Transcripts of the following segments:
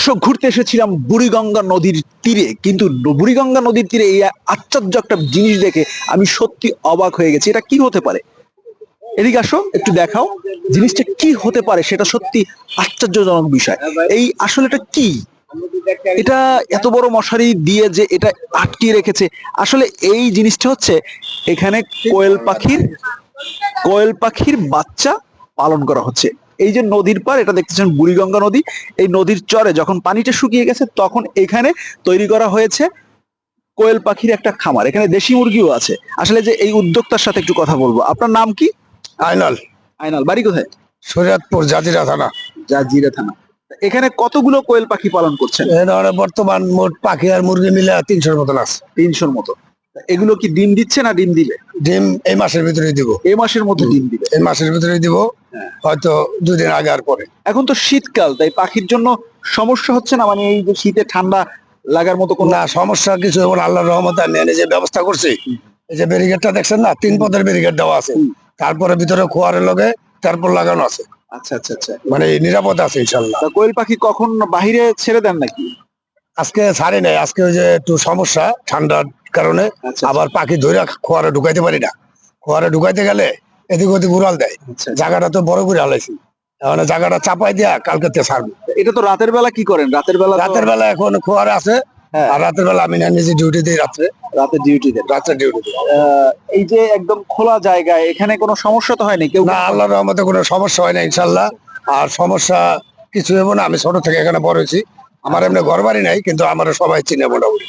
দর্শক, ঘুরতে এসেছিলাম বুড়িগঙ্গা নদীর তীরে, কিন্তু বুড়িগঙ্গা নদীর তীরে এই আশ্চর্য একটা জিনিস দেখে আমি সত্যি অবাক হয়ে গেছি। এটা কি হতে পারে? এদিকে আসো, একটু দেখাও জিনিসটা কি হতে পারে। সেটা সত্যি আশ্চর্যজনক বিষয়। এই আসলে এটা কি? এটা এত বড় মশারি দিয়ে যে এটা আটকিয়ে রেখেছে, আসলে এই জিনিসটা হচ্ছে এখানে কোয়েল পাখির বাচ্চা পালন করা হচ্ছে। এই যে নদীর পার, এটা দেখতেছেন বুড়িগঙ্গা নদী। এই নদীর চরে যখন পানিটা শুকিয়ে গেছে তখন এখানে তৈরি করা হয়েছে কোয়েল পাখির একটা খামার। এখানে দেশি মুরগিও আছে। আসলে যে এই উদ্যোক্তার সাথে একটু কথা বলবো। আপনার নাম কি? আইনাল, আইনাল, বাড়ি কোথায়? শরীয়তপুর, জাজিরা থানা। জাজিরা থানা। এখানে কতগুলো কোয়েল পাখি পালন করছেন? এ ধরনের বর্তমান মোট পাখি আর মুরগি মিলে 300-র মতন আছে। 300-র মতো। এগুলো কি ডিম দিচ্ছে না ডিম দিবে? ডিম এই মাসের ভিতরে দিব। এই মাসের মধ্যে ডিম দিবে? এই মাসের ভিতরে দিব, হ্যাঁ। হয়তো 2 দিন আগে আর পরে। এখন তো শীতকাল, তাই পাখির জন্য সমস্যা হচ্ছে না? মানে এই যে শীতে ঠান্ডা লাগার মতো কোনো না, সমস্যা কিছু এবং আল্লাহর রহমতে আমি এনে যে ব্যবস্থা করছি, এই যে ব্যারিকেডটা দেখছেন না, 3 পদের ব্যারিকেড দেওয়া আছে। তারপরে ভিতরে খোয়ারের লগে তারপর লাগানো আছে। আচ্ছা আচ্ছা আচ্ছা। মানে নিরাপদ আছে ইনশাল্লাহ। তা কোয়েল পাখি কখন বাহিরে ছেড়ে দেন নাকি? আজকে ছাড়ি নাই, আজকে ওই যে একটু সমস্যা ঠান্ডার কারণে। আচ্ছা। আবার পাখি ধরে খোয়ারে ঢুকাইতে পারি না। খোয়ারে ঢুকাইতে গেলে এদিক ওদিক উড়াল দেয়। আচ্ছা। জায়গাটা তো বড় করে হালাইছি, মানে জায়গাটা চাপাই দিয়া কালকে ছাড়বো। এটা তো রাতের বেলা কি করেন? রাতের বেলা রাতের বেলা এখন খোয়ারে আছে। হ্যাঁ। আর রাতের বেলা আমি না নিজে ডিউটি দিই, রাতে ডিউটি দেন? রাত্রে ডিউটি দিই। এই যে একদম খোলা জায়গায়, এখানে কোনো সমস্যা তো হয়নি? কেউ না, আল্লাহর রহমতে কোনো সমস্যা হয় না ইনশাল্লাহ। আর সমস্যা কিছু হবো না। আমি ছোট থেকে এখানে বড় হয়েছি। আমার এমনি ঘর বাড়ি নাই, কিন্তু আমার সবাই চিনে মোটামুটি,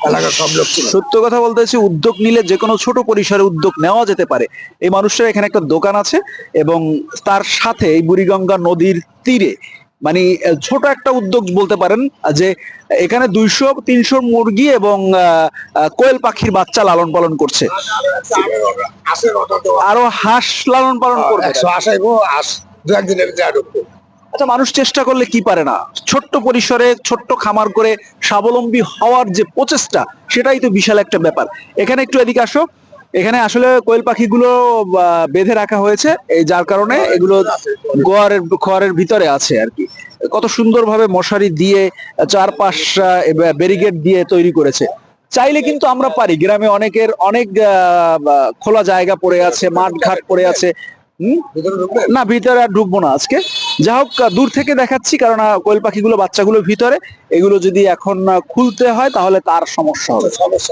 এলাকার সব লোক চিনে। সত্য কথা বলতে হচ্ছে, উদ্যোগ নিলে যে কোনো ছোট পরিসরে উদ্যোগ নেওয়া যেতে পারে। এই মানুষটার এখানে একটা দোকান আছে এবং তার সাথে এই বুড়িগঙ্গা নদীর তীরে, মানে ছোট একটা উদ্যোগ বলতে পারেন, যে এখানে 200-300 মুরগি এবং কোয়েল পাখির বাচ্চা লালন পালন করছে। আরো হাঁস লালন পালন করবে। 100 আসাইবো, 2-1 দিনের ভিতরে ঢুকবো। আচ্ছা, মানুষ চেষ্টা করলে কি পারে না? ছোট্ট পরিসরে ছোট্ট খামার করে স্বাবলম্বী হওয়ার যে প্রচেষ্টা, সেটাই তো বিশাল একটা ব্যাপার। এখানে একটু এদিকে আসো। এখানে আসলে কোয়েল পাখিগুলো বেঁধে রাখা হয়েছে, এই যার কারণে এগুলো খোয়ারের ভিতরে আছে আর কি। কত সুন্দরভাবে মশারি দিয়ে চারপাশ ব্যারিকেড দিয়ে তৈরি করেছে। চাইলে কিন্তু আমরা পারি, গ্রামে অনেক খোলা জায়গা পড়ে আছে, মাঠ ঘাট পড়ে আছে। না, ভিতরে আর ঢুকবো না আজকে। যা হোক, দূর থেকে দেখাচ্ছি, কারণ কোয়েল পাখিগুলো বাচ্চাগুলো ভিতরে। এগুলো যদি এখন খুলতে হয় তাহলে তার সমস্যা হবে,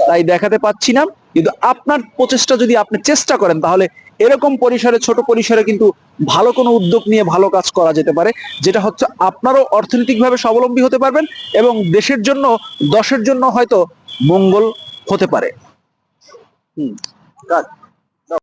তাই দেখাতে পাচ্ছি না। কিন্তু আপনার প্রচেষ্টা, যদি আপনি চেষ্টা করেন, তাহলে এরকম পরিসরে, ছোট পরিসরে কিন্তু ভালো কোনো উদ্যোগ নিয়ে ভালো কাজ করা যেতে পারে। যেটা হচ্ছে আপনারও অর্থনৈতিকভাবে স্বাবলম্বী হতে পারবেন এবং দেশের জন্য, দশের জন্য হয়তো মঙ্গল হতে পারে।